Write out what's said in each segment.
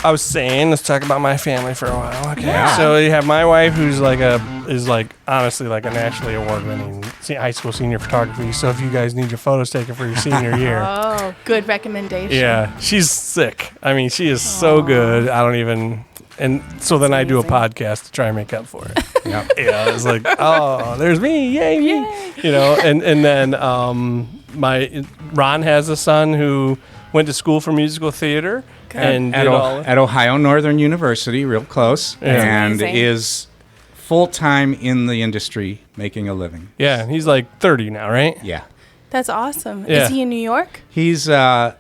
I was saying, let's talk about my family for a while. Okay. Yeah. So you have my wife, who's honestly like a nationally award-winning high school senior photography. So if you guys need your photos taken for your senior year, Oh, good recommendation. yeah, she's sick. I mean, she is so good. I don't even. And so then I do a podcast to try and make up for it. Yep. Yeah, it's like, oh, there's me, yay me, you know. And then my Ron has a son who went to school for musical theater and at Ohio Northern University, real close, and amazing. is full-time in the industry, making a living. Yeah, he's like 30 now, right? Yeah. That's awesome. Yeah. Is he in New York? He's Or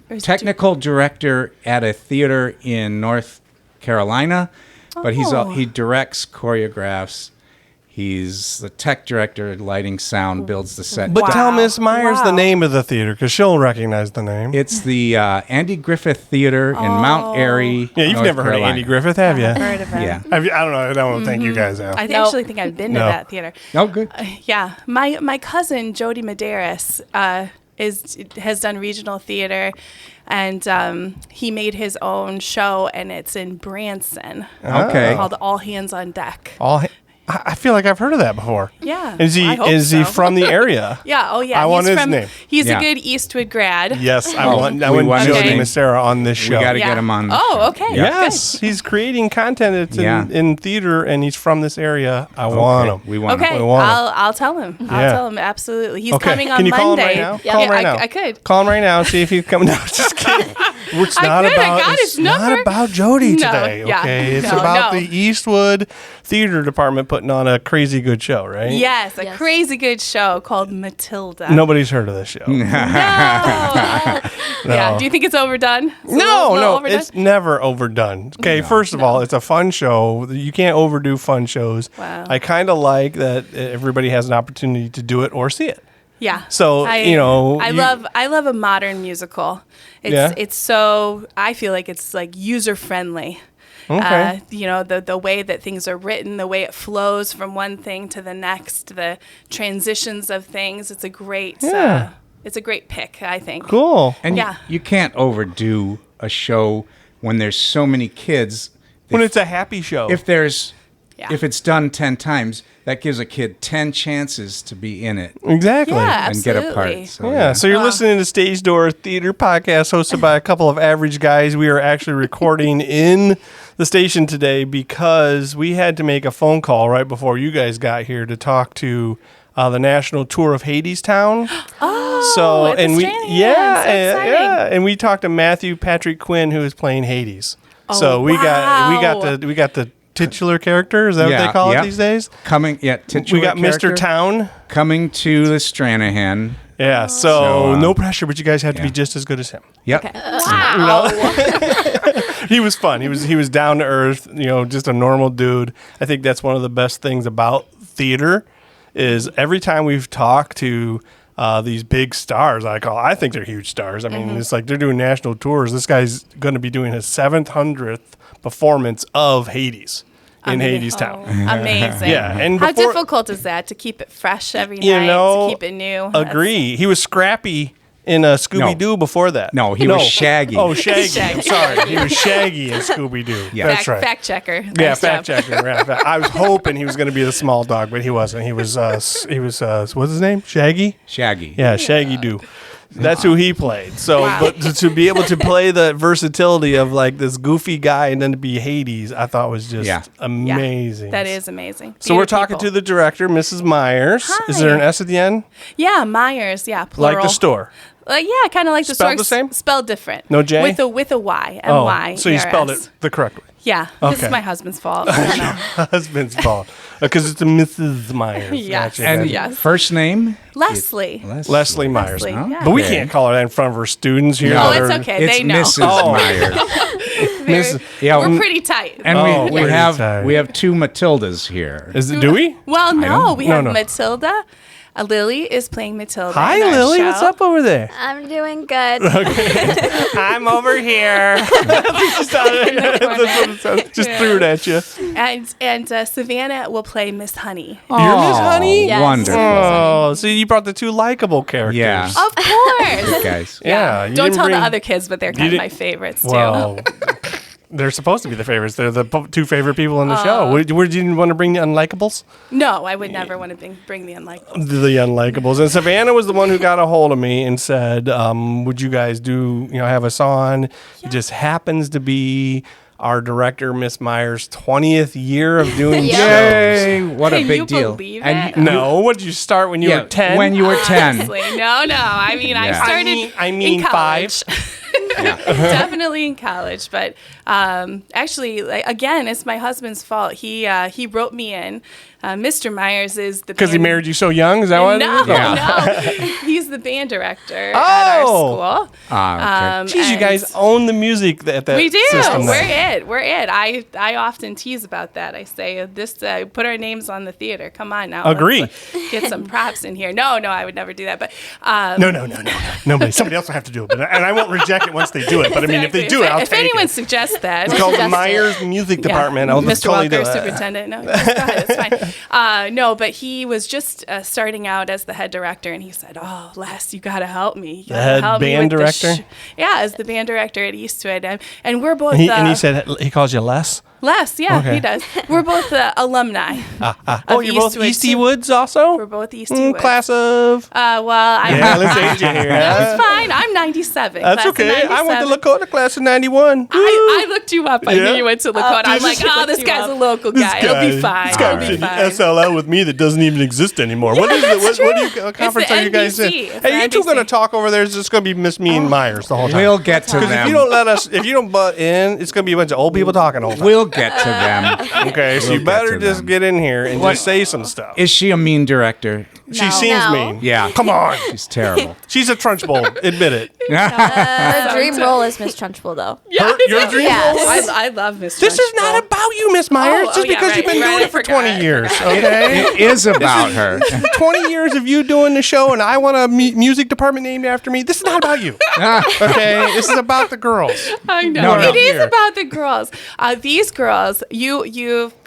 is technical director at a theater in North Carolina, but he directs, choreographs. He's the tech director, lighting, sound, builds the set. But Wow. tell Miss Meyers the Wow. name of the theater because she'll recognize the name. It's the Andy Griffith Theater in Mount Airy. Yeah, you've North never heard of Carolina. Andy Griffith, have you? Heard of him. Yeah. I don't know. I don't think you guys have. I Nope. actually think I've been to No. that theater. Oh, good. Yeah, my cousin Jody Medeiros has done regional theater, and he made his own show, and it's in Branson. Okay. Called All Hands on Deck. I feel like I've heard of that before. Yeah. Is he I hope he so. from the area? Yeah. Oh yeah. I want his name. He's Yeah. a good Eastwood grad. Yes, I Oh, want we want Jody his name. Macera on this show. We got to Yeah. get him on. the Oh, show. okay. Yeah. Yes, he's creating content. It's Yeah. in theater, and he's from this area. I want him. We want Okay, him. We want him. I'll tell him. Yeah. I'll tell him absolutely. He's Okay, coming on can you call him Monday. right now? Yeah. Call him right I now. could. Call him right now and see if he's coming down. Just kidding. It's I not could. I about. got It's his not number. about Jody No, today. yeah. Okay, it's No, about no. the Eastwood Theater Department putting on a crazy good show, right? Yes, a Yes. crazy good show called Matilda. Nobody's heard of this show. No. Yeah. Do you think it's overdone? It's a little No, overdone? it's never overdone. Okay, first of all, it's a fun show. You can't overdo fun shows. Wow. I kind of like that everybody has an opportunity to do it or see it. Yeah. So, I love a modern musical. It's so I feel like it's like user friendly. Okay. The way that things are written, the way it flows from one thing to the next, the transitions of things. It's a great pick, I think. Cool. And Yeah. you can't overdo a show when there's so many kids. When it's a happy show. If it's done 10 times, that gives a kid 10 chances to be in it Exactly. Yeah, and get a absolutely. part. So, Yeah, so you're listening to Stage Door Theater Podcast hosted by a couple of average guys. We are actually recording in the station today because we had to make a phone call right before you guys got here to talk to the national tour of Hadestown. Oh, and we so exciting. and we talked to Matthew Patrick Quinn, who is playing Hades. Oh, So we got wow. the titular character. Is that what they Yeah, call yeah. it these days? titular We got character Mr. Town. coming to the Stranahan. Yeah, so no pressure, but you guys have to be just as good as him. Yep. He was fun. He was down to earth, just a normal dude. I think that's one of the best things about theater is every time we've talked to these big stars, I think they're huge stars. I mean, it's like they're doing national tours. This guy's going to be doing his 700th performance of Hades in Hadestown. Amazing. Yeah, and How before- difficult is that to keep it fresh every night, to keep it new? Agree. He was Scrappy in Scooby-Doo before that. No, he was Shaggy. Oh, Shaggy. Shaggy. I'm sorry. He was Shaggy in Scooby-Doo. Yeah. That's right. Fact checker. Yeah, Nice fact job. checker. Yeah, I was hoping he was going to be the small dog, but he wasn't. He was what's his name? Shaggy? Shaggy. Yeah, Shaggy Doo. That's who he played. So, Wow. but to be able to play the versatility of like this goofy guy and then to be Hades, I thought was just Yeah. amazing. That is amazing. So we're Theater talking people. to the director, Mrs. Myers. Is Hi. there an S at the end? Yeah, Meyers. Yeah, plural. Like the store. Yeah, kind of like the Spelled store. the same? Spelled different. No J? With a Y. M-Y. so you spelled E-R-S. it the correct way. Yeah. This Okay. is my husband's fault. I don't know. Husband's fault. Because it's a Mrs. Myers. Yes. Gotcha, And gotcha. Yes. first name? Leslie. Leslie Myers. Leslie, yeah. But we Okay. can't call her that in front of her students here. No. Oh, that it's are- okay. It's They know. Mrs. Oh. Myers. Mrs. Yeah, We're pretty tight. And Oh, we pretty have tight. we have two Matildas here. Do we? Well, no, we have No. Matilda. Lily is playing Matilda. Hi, in our Lily. show. What's up over there? I'm doing good. I'm over here. Just threw it at you. And Savannah will play Miss Honey. You're Miss Honey? Yes. Wonderful. Oh, so you brought the two likable characters. Yeah. Of course. Guys. Yeah. you Don't didn't tell bring- the other kids, but they're kind of didn't- my favorites too. Well, They're supposed to be the favorites. They're the two favorite people in the show. Would you want to bring the unlikables? No, I would never want to bring the unlikable. The unlikables. And Savannah was the one who got a hold of me and said, would you guys have us on? It just happens to be our director, Miss Meyers' 20th year of doing shows. Yay! What a big deal. Believe And it? No, what did you start when you were 10? When you were 10. Honestly, no. I mean, I Yeah. started I mean in college. 5. Definitely in college, but actually, again, it's my husband's fault. He wrote me in. Mr. Myers is the Because he married you so young? Is that what it is? No. He's the band director at our school. Ah, okay. Jeez, you and guys own the music at that we do. system We're there. it. We're it. I often tease about that. I say this. Put our names on the theater. Come on now. Agree. Let's get some props in here. No, I would never do that. But No. Nobody. Somebody else will have to do it. And I won't reject it once they do it. But I mean, if they do it, I'll if take anyone it. suggests that, It's called the Suggest it. Myers Music Department. I'll just Mr. totally do Walker, it. superintendent. No, just go ahead. It's fine. No, but he was just starting out as the head director, and he said, "Oh, Les, you got to help me. You gotta head help me band with the director? yeah, as the band director at Eastwood, and we're both. And he said he calls you Les. Les, yeah, Okay. he does. We're both alumni. Oh, of you're both Eastwood, Eastwoods also? We're both Eastwood. Class of. Well, I'm. Yeah, let's age you here. That's fine. I'm 97. That's class of okay. I went to 97. Lakota class of 91. I looked you up. I Yeah? knew you went to Lakota. I'm like, this guy's a local guy. It'll be fine. This It'll guy be did fine. SLL with me that doesn't even exist anymore. What is it? What conference the are you guys in? NBC. It's Hey, the you two NBC. going to talk over there? It's just going to be me and Myers the whole time. We'll get to Because them. if you don't butt in, it's going to be a bunch of old people talking all the time. We'll get to them. Okay, so We'll you get better to just them. get in here and just say some stuff. Is she a mean director? She No. seems No. mean. Yeah. Come on. She's terrible. She's a Trunchbull. Admit it. Her dream role is Miss Trunchbull, though. Your dream Yes. role? I love Miss This is not about you, Miss Myers. Oh, just yeah, because you've been right, doing I it for forgot. 20 years, okay? It is about her. 20 years of you doing the show, and I want a music department named after me. This is not about you, okay? This is about the girls. I know. No, no. It is Here. about the girls. These girls,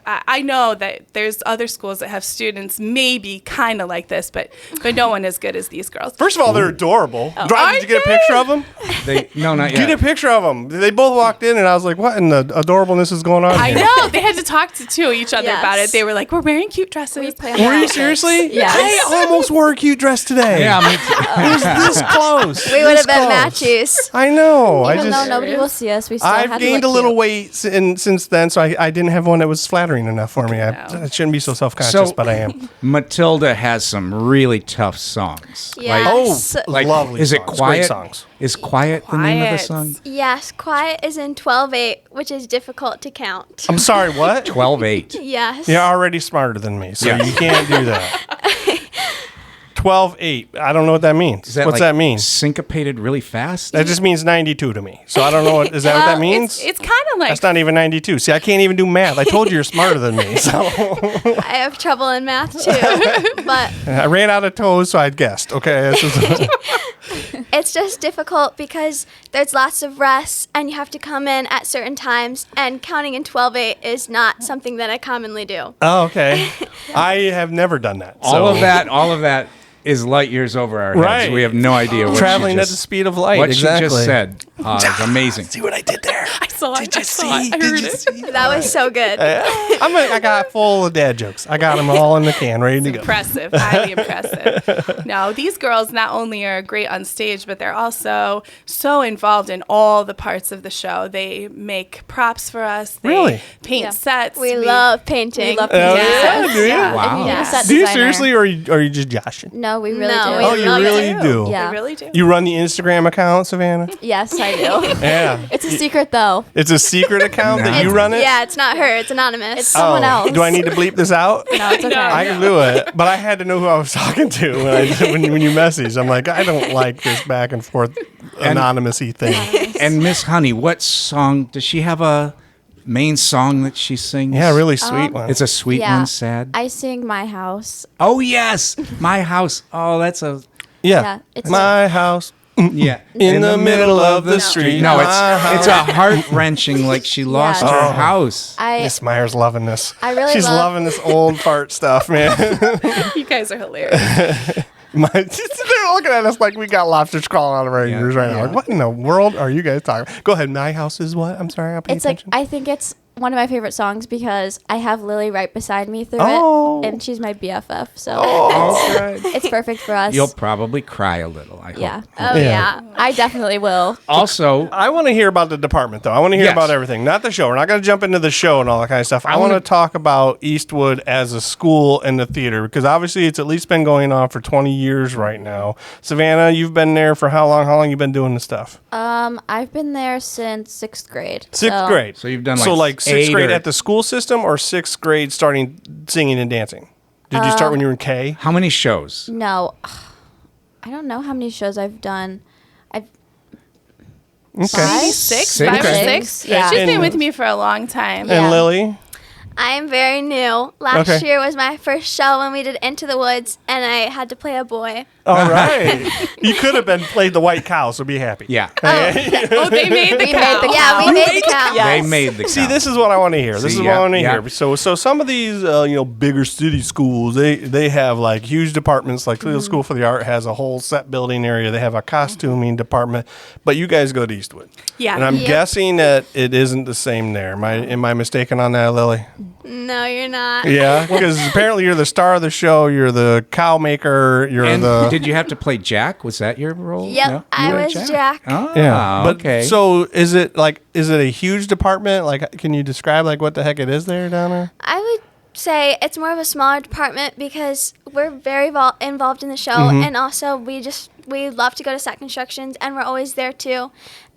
I know that there's other schools that have students maybe kind of like this, but no one as good as these girls. First of all, they're adorable. Oh. Did you get a picture of them? No, not Get a yet. picture of them. They both walked in, and I was like, what in the adorableness is going on I here? know. They had to talk to each other Yes. about it. They were like, we're wearing cute dresses. We play Were you outfits. seriously? Yes. I almost wore a cute dress today. Yeah, me too. It was this close. We would This have been close. matches. I know. Even though nobody will see us, we still I've had to gained a look little cute. weight since then, so I didn't have one that was flattering enough for me. I shouldn't be so self-conscious, but I am. Matilda has some really tough songs. Yes. Lovely Is it songs. Great quiet? songs. Is quiet the name of the Quiet. song? Yes, quiet is in 12/8, which is difficult to count. I'm sorry, what? 12/8. Yes. You're already smarter than me, so Yes. you can't do that. 12/8. I don't know what that means. Is that What's like that mean? syncopated really fast? That just means 92 to me. So I don't know. Is that what that means? It's kind of like That's not even 92. See, I can't even do math. I told you you're smarter than me. So I have trouble in math too, but I ran out of toes, so I guessed. Okay. This is it's just difficult because there's lots of rests and you have to come in at certain times, and counting in 12/8 is not something that I commonly do. oh, okay. I have never done that. all so- of that is light years over our heads. Right. We have no idea what Traveling she at just, the speed of light. what exactly. she just said. It's amazing. See what I did there? I saw it. Did you I saw see? it. I Did heard you it. see? That was so good. I got full of dad jokes. I got them all in the can, ready to go. Impressive, highly impressive. No, these girls not only are great on stage, but they're also so involved in all the parts of the show. They make props for us. They Really? paint Yeah. sets. We love painting. We love Oh, painting yeah? sets. Do you? Yeah. Wow. If you need a set Do you designer- seriously, or are you just joshing? No, we really No, do. we Oh, you love really it. do? Yeah. They really do. You run the Instagram account, Savannah? Yes, I do. Yeah. It's a secret, though. It's a secret account that you run it? Yeah, it's not her. It's anonymous. It's someone else. Do I need to bleep this out? No, it's okay. I can do it, but I had to know who I was talking to when you messaged. I'm like, I don't like this back and forth anonymous-y thing. And Miss Honey, what song does she have? A main song that she sings? Yeah, really sweet one. It's a sweet Yeah. one, sad. I sing My House. Oh yes, My House. Oh, that's a Yeah, it's my house yeah. in the middle of the street. No, My it's a heart wrenching. Like she lost Yeah. her Oh. house. Miss Meyer's loving this. I really She's love- loving this old fart stuff, man. You guys are hilarious. They're looking at us like we got lobsters crawling out of our ears right now. Like, what in the world are you guys talking about? Go ahead. My house is what? I'm sorry. I'll pay It's attention. like, I think it's one of my favorite songs because I have Lily right beside me through it, and she's my BFF. So it's perfect for us. You'll probably cry a little, I hope. Yeah. Oh, yeah. I definitely will. Also, I want to hear about the department, though. I want to hear Yes. about everything, not the show. We're not going to jump into the show and all that kind of stuff. I want to talk about Eastwood as a school and the theater, because obviously it's at least been going on for 20 years right now. Savannah, you've been there for how long? How long you been doing this stuff? I've been there since 6th grade. Sixth grade. So you've done like 6th 8 grade or- at the school system or 6th grade starting singing and dancing? Did you start when you were in K? how many shows? No, I don't know how many shows I've done. I've Okay. Maybe Six? five or Okay. six. Yeah. She's been And- with me for a long time. And Yeah. Lily? I'm very new. Last Okay. year was my first show when we did Into the Woods, and I had to play a boy. All right. You could have played the white cow, so be happy. Yeah. Oh, they made the cow. Yeah, we made the cow. They made the See, count. this is what I want to hear. This See, is what I yeah, want to yeah. hear. So some of these, bigger city schools, they have like huge departments. Like Toledo School for the Art has a whole set building area. They have a costuming department. But you guys go to Eastwood. Yeah. And I'm Yep. guessing that it isn't the same there. Am I mistaken on that, Lily? No, you're not. Yeah, because apparently you're the star of the show. You're the cow maker. You're And the did you have to play Jack? Was that your role? Yep, No? I You were was Jack. Oh, yeah. But okay. so is it a huge department? Like, can you describe like what the heck it is there down there? I would say it's more of a smaller department because we're very involved in the show, Mm-hmm. and also we love to go to set constructions, and we're always there too.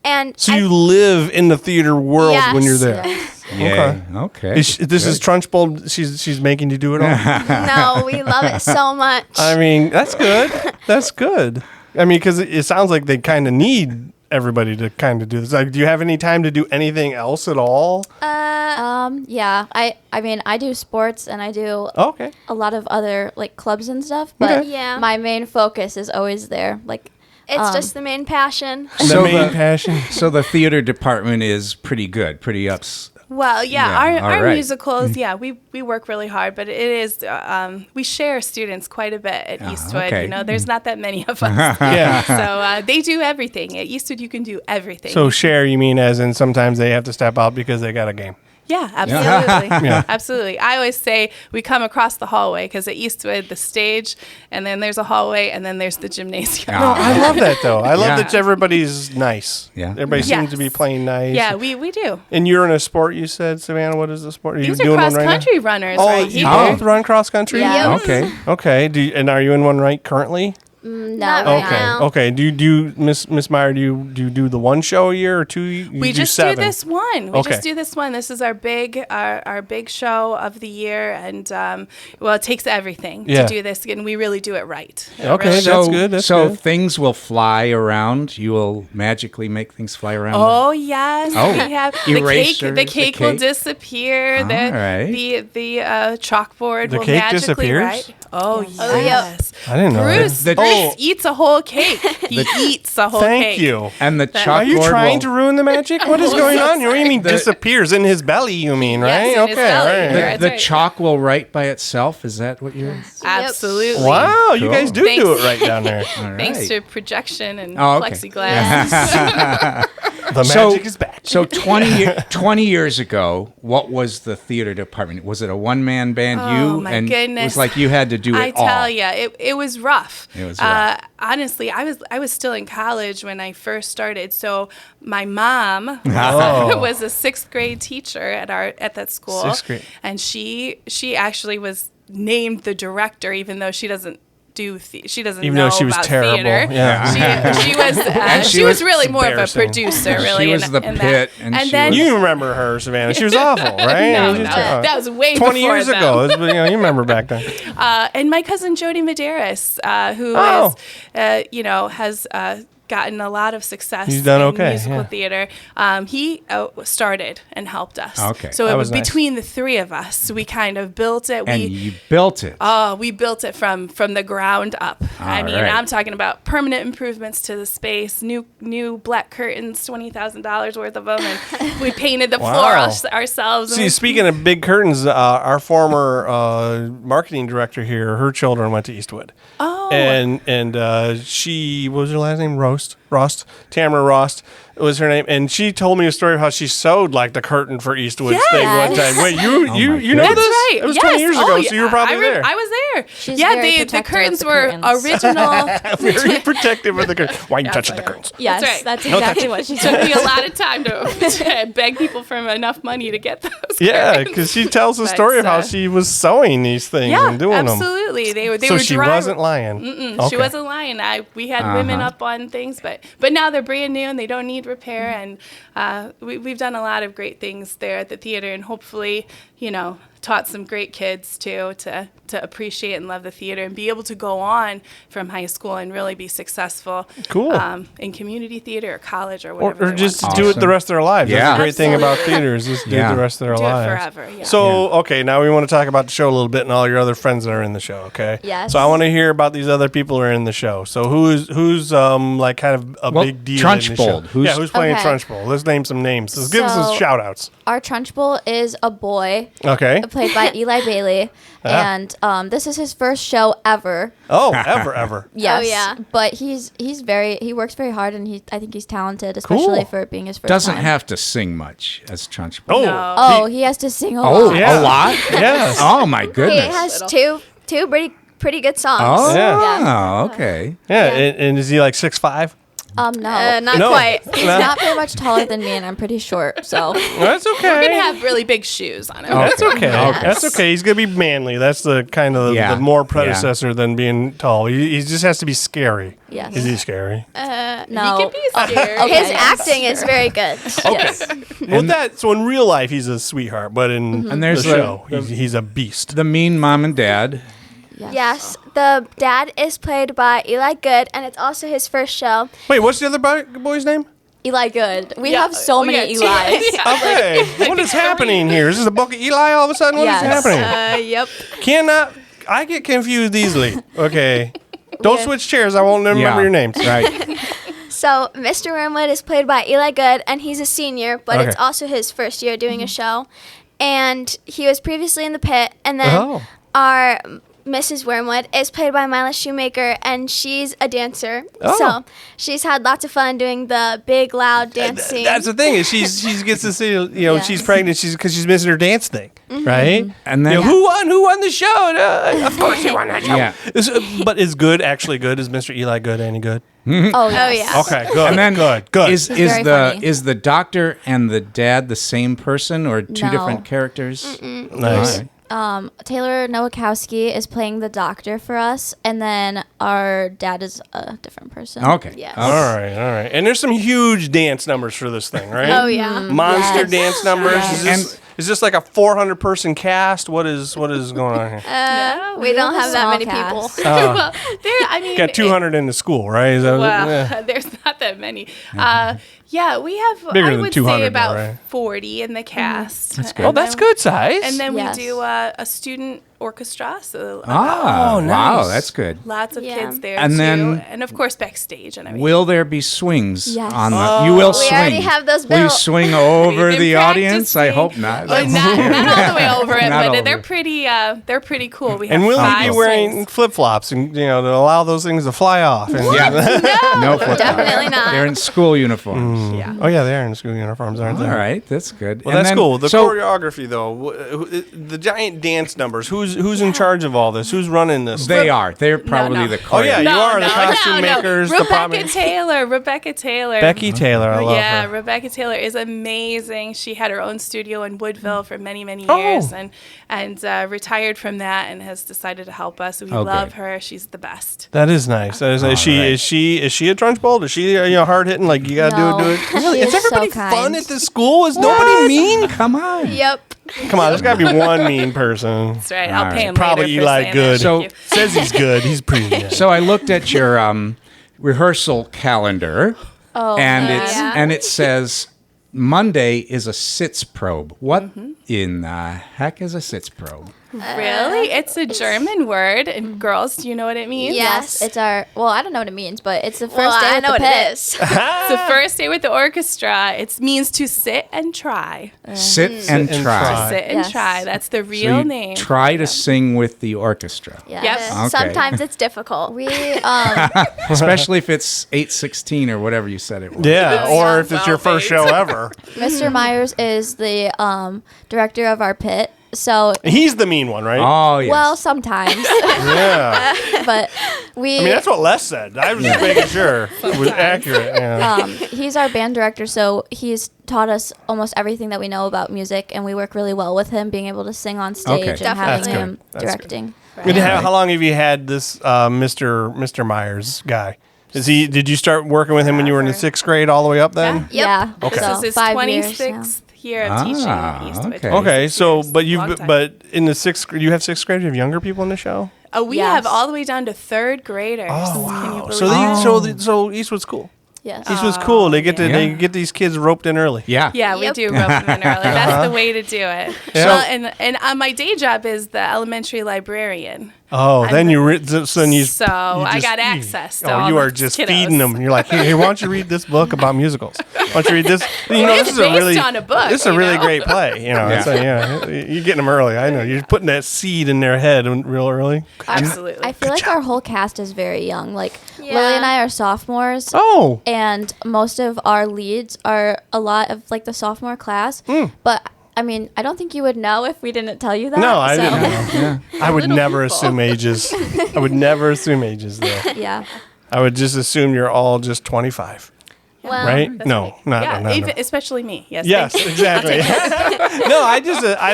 And So you live in the theater world when you're Yes. there. Yay. Okay. This is Trunchbull. She's making you do it all. no, we love it so much. I mean, that's good. That's good. I mean, because it sounds like they kind of need everybody to kind of do this. Like, do you have any time to do anything else at all? yeah. I mean, I do sports and I do Okay. a lot of other like clubs and stuff, but Okay. Yeah. my main focus is always there. Like, It's just the main passion. So the main the- passion. So the theater department is pretty good, pretty ups. Well, yeah, Yeah, all our right. musicals, we work really hard, but it is, we share students quite a bit at Eastwood. okay. You know, there's not that many of us. Yeah. So they do everything. At Eastwood, you can do everything. So share, you mean as in sometimes they have to step out because they got a game. Yeah, absolutely. Yeah. Absolutely. I always say we come across the hallway because at Eastwood, the stage, and then there's a hallway, and then there's the gymnasium. Ah. No, I love that though. I love Yeah. that everybody's nice. Yeah. Everybody seems to be Yes. playing nice. Yeah, we do. And you're in a sport, you said, Savannah. What is the sport? Are you These are doing one cross right now? country runners Oh, right you here. both run cross country? Yeah. Yep. Okay. Okay. And are you in one right currently? no. Not right Okay. now. Okay. Do you Miss Meyer? Do you do the one show a year or two? You We do just seven? do this one. We Okay. just do this one. This is our big show of the year, and it takes everything Yeah. to do this, and we really do it right. Okay, Really. that's good. That's so good. things will fly around. You will magically make things fly around. Oh yes, Oh. we have Eraser, the cake will disappear. All right. The chalkboard The will cake magically disappears? write. Oh Oh, yeah. yes. I didn't know Bruce, that. Bruce eats a whole cake. He eats a whole cake. Thank you. And the chalkboard Are you trying will, to ruin the magic? What is going on? You mean disappears in his belly? You mean right? Yes, in his belly. all right. That's the right. chalk will write by itself? Is that what you're... Absolutely. Wow, you guys do Thanks. do it right down there. All right. Thanks to projection and Oh, okay. plexiglass. The magic is back. So 20 years ago, what was the theater department? Was it a one-man band? Oh, my and goodness. It was like you had to do it I all. tell you, it was rough. It was rough. Honestly, I was still in college when I first started. So my mom Oh. was a 6th grade teacher at that school. 6th grade. And she actually was named the director, even though she doesn't she doesn't Even know though she was about terrible. theater. Yeah. She was really more of a embarrassing. producer, really. She was in the that. pit, and she then was- You remember her, Savannah? She was awful, right? no, It was no, just, that was way 20 before years them. ago. It was, you remember back then. And my cousin Jody Medeiros, who Oh. is, has gotten a lot of success He's done in okay, musical yeah. theater. He started and helped us. Okay. So That it was was nice. between the three of us. We kind of built it. And you built it. We built it from the ground up. I mean, right. I'm talking about permanent improvements to the space, new black curtains, $20,000 worth of them, and we painted the floor Wow. ourselves. and See, we- speaking of big curtains, our former marketing director here, her children went to Eastwood. Oh, And she, what was her last name? Tamara Rost was her name, and she told me a story of how she sewed like the curtain for Eastwood's thing one time. Wait, you know That's this? right. It was Yes. 20 years ago, Oh, so you were probably there. I was there. She's yeah, very the protective of curtains the were curtains. original. Very protective of the curtain. Why are you touching the curtains? Yes, That's right. that's exactly what she It took said. me a lot of time to beg people for enough money to get those. Yeah, curtains. because she tells the But, story of how she was sewing these things Yeah, and doing them. absolutely. They were. So were she dry. wasn't lying. She wasn't lying. We had women up on things, but now they're brand new and they don't need repair. And we've done a lot of great things there at the theater, and hopefully, taught some great kids too to appreciate and love the theater and be able to go on from high school and really be successful. Cool. In community theater or college or Or, whatever. or they just want to do do. it the rest of their lives. That's Yeah. the great thing about Absolutely. theater is just do it Yeah. the rest of their Do it lives. forever. Yeah. So, okay, now we want to talk about the show a little bit and all your other friends that are in the show, okay? Yes. So I want to hear about these other people who are in the show. So who's like kind of a Well, big deal in the show? Trunchbull. Who's playing Okay. Trunchbull? Let's name some names. Let's give us some So- shout outs. Our Trunchbull is a boy, Okay. played by Eli Bailey, and this is his first show ever. Oh, ever. Yes. Oh, yeah. But he works very hard, and I think he's talented, especially Cool. for it being his first Doesn't time. have to sing much as Trunchbull. Oh, No. Oh, he has to sing a Oh, lot. Yeah. a lot? yes. Oh, my He goodness. has two pretty good songs. Oh, Yeah. okay. Yeah, Yeah. And is he like 6'5"? No. Not No. quite. He's not very much taller than me, and I'm pretty short, so. That's okay. We're gonna have really big shoes on him. That's okay. Okay. That's okay. He's gonna be manly. That's the kind of Yeah. the more Yeah. predecessor than being tall. He just has to be scary. Yes. Is he scary? No. He can be scared. Okay. His acting is very good. Yes. Well, so in real life he's a sweetheart, but in And there's the show he's a beast. The mean mom and dad. Yes, the dad is played by Eli Good, and it's also his first show. Wait, what's the other boy's name? Eli Good. We Yeah. have so Oh, many yeah, Elis. Yeah. Okay, what is happening here? Is this a book of Eli all of a sudden? What is Yes. happening? Yep. I get confused easily. Okay, don't switch chairs. I won't remember your names. Right. So Mr. Wormwood is played by Eli Good, and he's a senior, but it's Okay. also his first year doing a show. And he was previously in the pit, and then Oh. our Mrs. Wormwood is played by Mila Shoemaker, and she's a dancer. Oh. So she's had lots of fun doing the big, loud dancing. That's the thing is she gets to see Yes. she's pregnant because she's missing her dance thing, right? And then Who won the show? Of course he won that show. Yeah. But is good actually good? Is Mr. Eli good? Any good? Oh, yes. Oh, yeah. Okay, good. And then good. Is very the funny. is the doctor and the dad the same person or two No. different characters? Nice. All right. Taylor Nowakowski is playing the doctor for us, and then our dad is a different person. Okay. Yes. Okay. All right. And there's some huge dance numbers for this thing, right? Oh, yeah. Monster Yes. dance numbers. Yes. Is this like a 400-person cast? What is going on here? We don't have that small many cast. people. Well, I mean, Got 200 in the school, right? Is that Well, there's not that many. Yeah, we have. Bigger I than would 200 say about though, right? 40 in the cast. That's good. Oh, that's good size. And then Yes. we do a student orchestra, so Ah, Oh, nice. wow, that's good. lots of Yeah. kids there And too, then- and of course backstage and everything. Will there be swings Yes. on the? You will We swing. already have those Will you built. swing over We've the been audience? I practicing. hope not. Not all the way over it, Not but all they're over. pretty cool. We have And will you five be wearing swings. flip flops and to allow those things to fly off? And, Yeah. No, flip-flops. Definitely not. They're in school uniforms. Yeah. Oh yeah, they are in school uniforms, aren't they? All right, that's good. Well, And that's then- cool. The so choreography, though, the giant dance numbers. Who's in charge of all this? Who's running this? they are. They're probably no. the Oh, yeah, choreo- you are the costume makers, the Rebecca Taylor. Becky Taylor. I love Yeah, her. Rebecca Taylor is amazing. She had her own studio in Woodville for many Oh. years, and retired from that, and has decided to help us. We Oh, love good. her. She's the best. That is nice. That is nice. All right. Is she a Trunchbull? Is she hard hitting? Like you gotta No. do it. Really? She Is is so everybody fun kind. at this school? Is nobody mean? Come on. Yep. Come on, there's gotta be one mean person. That's right. All I'll pay right. him Probably later for Eli saying Good. that. So- Thank you. Says he's good. He's pretty good. So I looked at your rehearsal calendar, Oh, and yeah. it says Monday is a sits probe. What in the heck is a sits probe? Really? It's a German word. And girls, do you know what it means? Yes. It's our. Well, I don't know what it means, but it's the first Well, day I with know the what pit. it is. It's the first day with the orchestra. It means to sit and try. Sit and and try. try. Sit and Yes. try. That's the So real you name. try to sing with the orchestra, Yes. Yep. Okay. Sometimes it's difficult. We especially if it's 8/16 or whatever you said it was. Yeah, or if it's your Well, first show ever. Mr. Meyers is the director of our pit. So, He's the mean one, right? Oh yes. well, sometimes, Yeah. but we. I mean, that's what Les said. I was just making sure it was accurate. Yeah. He's our band director, so he's taught us almost everything that we know about music, and we work really well with him, being able to sing on stage Okay. and Definitely. having That's good. him That's good. directing. And how long have you had this Mr. Myers guy? Did you start working with him when you were in the 6th grade all the way up then? Yep. Yeah. Okay. This So is his 5 years now. 26th year of teaching at Eastwood. okay. Okay, so Years. but Long time. but in the 6th grade, you have 6th grade. You have younger people in the show. We Yes. have all the way down to 3rd graders. Oh Can you wow! believe So that? so Eastwood's cool. Yes. Eastwood's cool. They get to yeah. they get these kids roped in early. Yeah. Yeah, we Yep. do rope them in early. That's the way to do it. Yeah. Well, and my day job is the elementary librarian. Oh, then you so then you. So you I just- got access to Oh, all you the are just kiddos. feeding them. You're like, hey, why don't you read this book about musicals? Why don't you read this? You know, It's this is a based really on a book, This is a you really know? great play. You know, Yeah. so, yeah, you're getting them early. I know you're putting that seed in their head real early. Absolutely. I feel like our whole cast is very young. Like Yeah. Lily and I are sophomores. Oh, And most of our leads are a lot of like the sophomore class. But I mean, I don't think you would know if we didn't tell you that. no, I so- didn't know. Yeah. I would Little never people. assume ages. I would never assume ages there. Yeah. I would just assume you're all just 25, Well, right? That's No, right. not yeah, no, no. even, especially me. Yes. Yes, thank you. exactly. No, I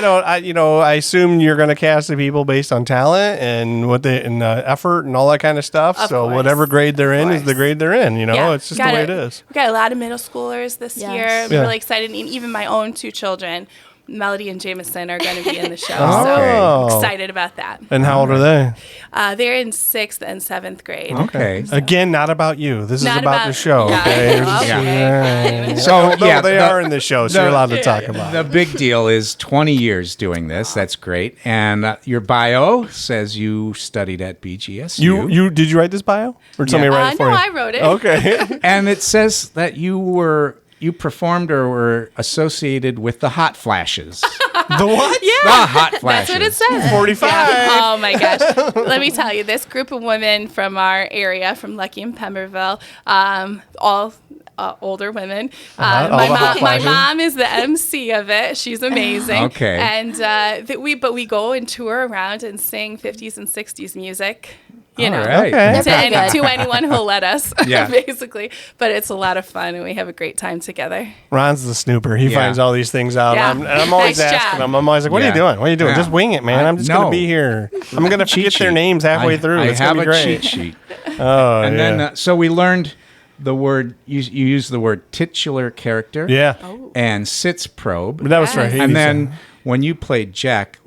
don't. I assume you're going to cast the people based on talent and what they and effort and all that kind of stuff. Of so course. whatever grade they're in is the course. grade they're in. You know, Yeah, it's just the way it is. We got a lot of middle schoolers this Yes. year. I'm Yeah. really excited. And even my own 2 children, Melody and Jameson, are going to be in the show. Oh. So excited about that. And how old are they? They're in 6th and 7th grade. Okay. Again, not about you. This is Not about the show. Yeah, Okay. okay, fine. So Although yeah, they the- are in the show, so you're allowed to talk about The it. big deal is 20 years doing this. That's great. And your bio says you studied at BGSU. You did you write this bio or somebody Yeah. write it for No, you? I wrote it. Okay. And it says that you performed or were associated with the Hot Flashes. The what? Yeah. The Hot Flashes. That's what it says. 45. Yeah. Oh my gosh. Let me tell you, this group of women from our area, from Lucky and Pemberville, all older women. All the hot My flashes. mom is the MC of it. She's amazing. Okay. And we go and tour around and sing 50s and 60s music. You know, All right. Okay. They're pretty good. to anyone who'll let us, Yeah. basically. But it's a lot of fun, and we have a great time together. Ron's the snooper. He Yeah. finds all these things out. Yeah. And I'm always Nice asking job. him. I'm always like, what are you Yeah. doing? What are you doing? Yeah. Just wing it, man. I'm just going No. to be here. I'm going to Cheat get their sheet. names halfway through. I It's going have to a be great. cheat sheet. Oh, And yeah. then, so we learned the word, you use the word titular character. yeah. And sits probe. But that was right. And then when you played Jack,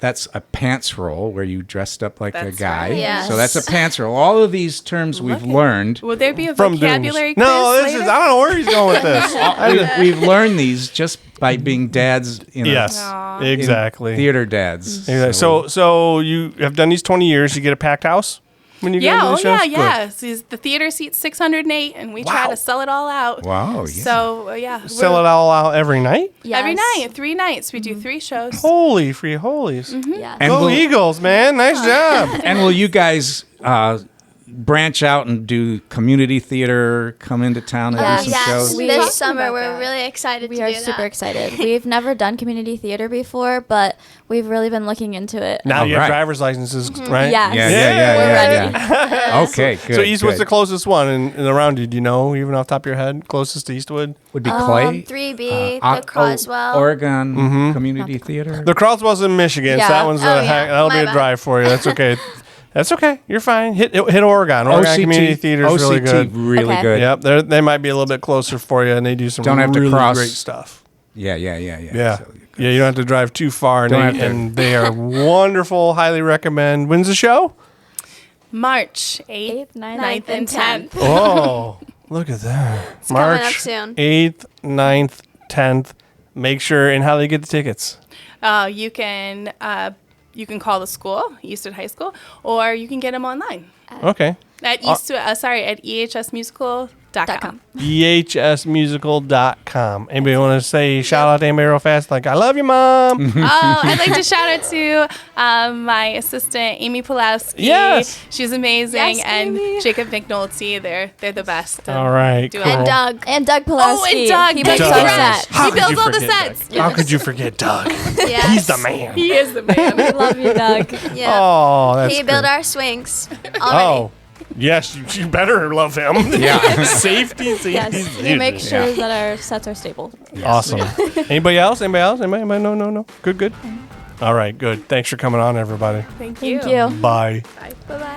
that's a pants role where you dressed up like a That's guy. right. Yes. So that's a pants role. All of these terms we've learned. Will there be a From vocabulary Dooms. quiz No, this later? is. I don't know where he's going with this. We've learned these just by being dads in Yes, Aw. exactly. theater dads. Exactly. So you have done these 20 years. You get a packed house when you go Yeah, to the oh shows? yeah, Good. yeah. The theater seats 608, and we try Wow. to sell it all out. Wow, yeah. So yeah, Sell it all out every night? every Yes. night, 3 nights. We do 3 shows. Holy free holies. Yes. And Go will- Eagles, man. Nice job. And will you guys branch out and do community theater, come into town and do some yes. shows? We- This Talking summer, about we're that. really excited We to are do super that. excited. We've never done community theater before, but we've really been looking into it. Now you have right. driver's licenses, right? Yes. Yeah. We're Okay, good. So Eastwood's the good. closest one in around you. Do you know, even off the top of your head, closest to Eastwood? Would be Clay. 3B, O- the Croswell. Oregon Community Theater. The Croswell's in Michigan, so Yeah. that one's Oh, yeah. that'll be My a bad. drive for you. That's okay. That's okay. You're fine. Hit Oregon. Oregon Community Theater is really good. really Okay. good. Yep, they might be a little bit closer for you, and they do some Don't have to really cross- great stuff. Yeah. Yeah, So- yeah. You don't have to drive too far, and, Don't have to. and they are wonderful. Highly recommend. When's the show? March 8th, 9th, and 10th. Oh, look at that! It's coming up March soon. 8th, 9th, 10th. Make sure and how do they get the tickets? You can you can call the school, Eastwood High School, or you can get them online Okay. at at ehsmusical.com. ehsmusical.com. Anybody want to say shout out to anybody real fast? Like, I love you, Mom. I'd like to shout out to my assistant, Amy Pulowski. Yes. She's amazing. Yes, and Amy. Jacob McNulty. They're the best. All right, Do cool. And Doug. And Doug Pulaski. Oh, and Doug. He Doug. makes our Doug. set. How He could builds you all the forget sets. Doug? How could you forget Doug? Yes. He's the man. He is the man. We love you, Doug. Yeah. Oh, that's He built great. our swings already. Oh, yes, you better love him. Yeah. Safety. Yes, he makes sure that our sets are stable. Awesome. Anybody else? Anybody? No. Good. All right, good. Thanks for coming on, everybody. Thank you. Thank you. Bye. Bye. Bye-bye.